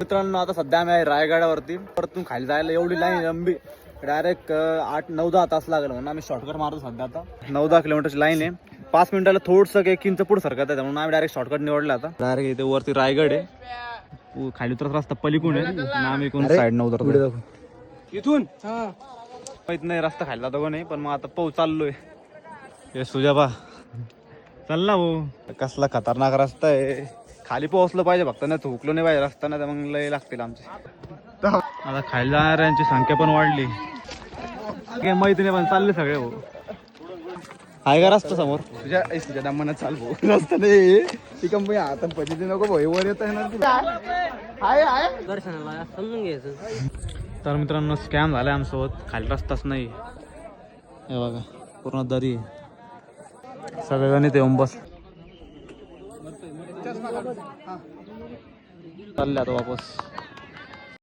मित्रांनो आता सध्या आम्ही आहे रायगडावरती. परतून खाली जायला एवढी लाईन लंबी, डायरेक्ट 8-9-10 तास लागेल म्हणून आम्ही शॉर्टकट मारतो. सध्या आता 9-10 किलोमीटरची लाईन आहे. 5 मिनिटाला थोडंसं 1 इंच पुढे सरकत आहे म्हणून आम्ही डायरेक्ट शॉर्टकट निवडला. आता डायरेक्ट इथे वरती रायगड आहे, खाली उतरत रस्ता पलीकडून आहे, आम्ही कोण साईड न उतरतो इथून. माहित नाही रस्ता खायला जातो नाही, पण मग आता पाऊस चाललोय. हे सुजाबा चल ना भाऊ, कसला खतरनाक रस्ता आहे. खाली पोहोचलं पाहिजे फक्त, नाही थुकलो नाही पाहिजे रस्ता, नाही तर मग लय लागतील आमचे. आता खायला जाणाऱ्यांची संख्या पण वाढली, काही माहिती नाही पण चालले सगळे भाऊ. आहे का रस्ता समोर तुझ्या दामानं चाल भाऊ. रस्ता नाही ती कंपनी हातात पची नको भाऊ, वर येत आहे ना. दर्शनाला समजून घ्यायचं. तर मित्रांनो स्कॅम झालाय आमच्यासोबत, खाली रस्ताच नाही. हे बघा पूर्ण दरी, सगळेजण इथे येऊन बस चालले आता वापस.